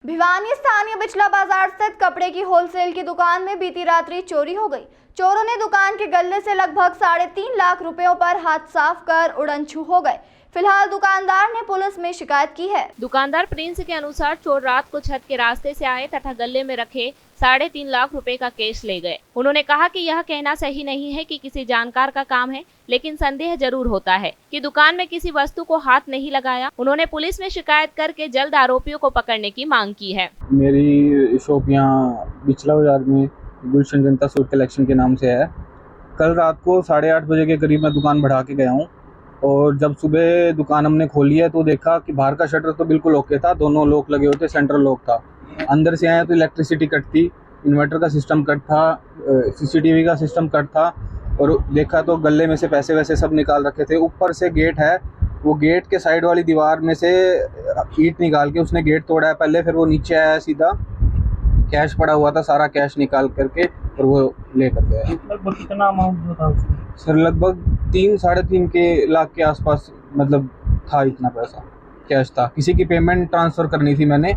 भिवानी स्थानीय बिचला बाजार स्थित कपड़े की होलसेल की दुकान में बीती रात्रि चोरी हो गई। चोरों ने दुकान के गल्ले से लगभग 3.5 लाख रुपयों पर हाथ साफ कर उड़नछू हो गए। फिलहाल दुकानदार ने पुलिस में शिकायत की है। दुकानदार प्रिंस के अनुसार चोर रात को छत के रास्ते से आए तथा गले में रखे 3.5 लाख रुपए का कैश ले गए। उन्होंने कहा कि यह कहना सही नहीं है कि किसी जानकार का काम है, लेकिन संदेह जरूर होता है कि दुकान में किसी वस्तु को हाथ नहीं लगाया। उन्होंने पुलिस में शिकायत करके जल्द आरोपियों को पकड़ने की मांग की है। मेरी शॉप यहाँ बिचला बाजार में गुलशन जनता सूट कलेक्शन के नाम से है। कल रात को 8:30 बजे के करीब मैं दुकान बढ़ा के गया हूँ और जब सुबह दुकान हमने खोली है तो देखा कि बाहर का शटर तो बिल्कुल ओके था, दोनों लॉक लगे होते, सेंट्रल लॉक था। अंदर से आए तो इलेक्ट्रिसिटी कट थी, इन्वर्टर का सिस्टम कट था, सीसीटीवी का सिस्टम कट था और देखा तो गले में से पैसे वैसे सब निकाल रखे थे। ऊपर से गेट है, वो गेट के साइड वाली दीवार में से ईंट निकाल के उसने गेट तोड़ा है पहले, फिर वो नीचे आया सीधा। कैश पड़ा हुआ था, सारा कैश निकाल करके और वो ले कर गया। लगभग कितना अमाउंट जो था उसमें? सर लगभग 3-3.5 लाख के आसपास मतलब था, इतना पैसा कैश था। किसी की पेमेंट ट्रांसफ़र करनी थी मैंने,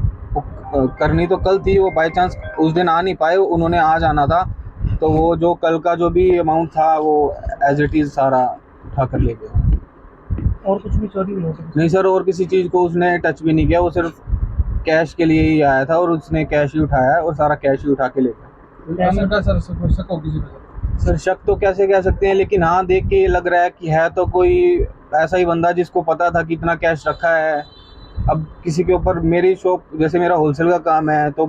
करनी तो कल थी, वो बाय चांस उस दिन आ नहीं पाए, उन्होंने आज आना था, तो वो जो कल का जो भी अमाउंट था वो एज इट इज़ सारा उठा कर ले गया। और कुछ भी चोरी हुई हो सकती? नहीं सर, और किसी चीज़ को उसने टच भी नहीं किया, वो सिर्फ कैश के लिए ही आया था और उसने कैश ही उठाया और सारा कैश ही उठा के ले गया। सर शक तो कैसे कह सकते हैं, लेकिन हाँ देख के लग रहा है कि है तो कोई ऐसा ही बंदा जिसको पता था कि इतना कैश रखा है। अब किसी के ऊपर, मेरी शॉप जैसे मेरा होलसेल का काम है तो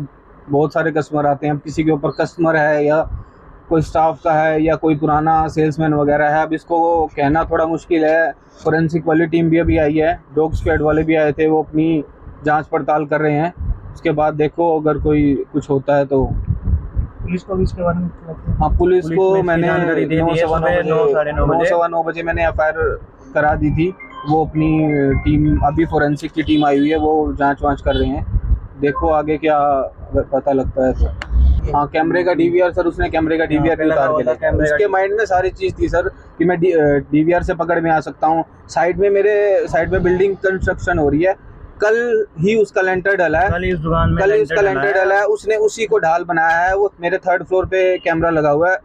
बहुत सारे कस्टमर आते हैं। अब किसी के ऊपर कस्टमर है या कोई स्टाफ का है या कोई पुराना सेल्समैन वगैरह है, अब इसको कहना थोड़ा मुश्किल है। फोरेंसिक वाली टीम भी अभी आई है, डॉग स्क्वाड वाले भी आए थे, वो अपनी जांच पड़ताल कर रहे हैं। उसके बाद देखो अगर कोई कुछ होता है तो पुलिस को भी इसके बारे में? हाँ, पुलिस को मैंने 9:15 बजे मैंने FIR करा दी थी। वो अपनी टीम, अभी फोरेंसिक की टीम आई हुई है, वो जांच वांच कर रहे हैं। देखो आगे क्या पता लगता है तो। हाँ, कैमरे का DVR सर, उसने कैमरे का DVR भी उतार के देखा। उसके माइंड में सारी चीज़ थी सर कि मैं DVR से पकड़ में आ सकता हूँ। साइड में बिल्डिंग कंस्ट्रक्शन हो रही है, कल ही उसका लेंटर डला है, कल ही उसका लेंटर डला है, उसने उसी को ढाल बनाया है। वो मेरे 3rd फ्लोर पे कैमरा लगा हुआ है,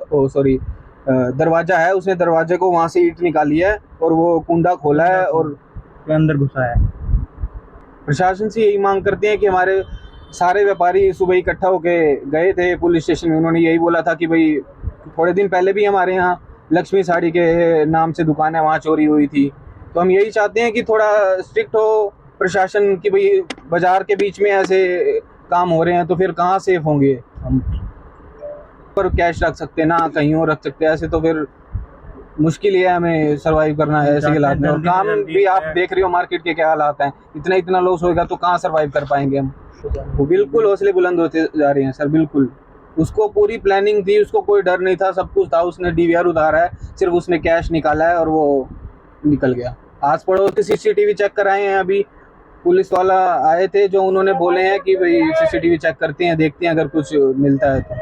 दरवाजा है, उसने दरवाजे को वहाँ से ईंट निकाली है और वो कुंडा खोला है और अंदर घुसा है। प्रशासन से यही मांग करते हैं कि हमारे सारे व्यापारी सुबह इकट्ठा होके गए थे पुलिस स्टेशन में। उन्होंने यही बोला था कि भाई थोड़े दिन पहले भी हमारे यहाँ लक्ष्मी साड़ी के नाम से दुकान है, वहाँ चोरी हुई थी। तो हम यही चाहते हैं कि थोड़ा स्ट्रिक्ट हो प्रशासन की, भाई बाजार के बीच में ऐसे काम हो रहे हैं तो फिर कहाँ सेफ होंगे हम। पर कैश रख सकते हैं ना, कहीं और रख सकते हैं, ऐसे तो फिर मुश्किल ही है हमें सरवाइव करना है ऐसे हालात में। और काम भी आप देख रहे हो मार्केट के क्या हालात हैं, इतना लॉस होएगा तो कहाँ सरवाइव कर पाएंगे हम। वो बिल्कुल हौसले बुलंद होते जा रहे हैं सर, बिल्कुल। उसको पूरी प्लानिंग थी, उसको कोई डर नहीं था, सब कुछ था। उसने DVR उतारा है, सिर्फ उसने कैश निकाला है और वो निकल गया। आस पड़ोस के CCTV चेक कराए हैं, अभी पुलिस वाला आए थे जो उन्होंने बोले हैं कि भाई CCTV चेक करते हैं, देखते हैं अगर कुछ मिलता है तो।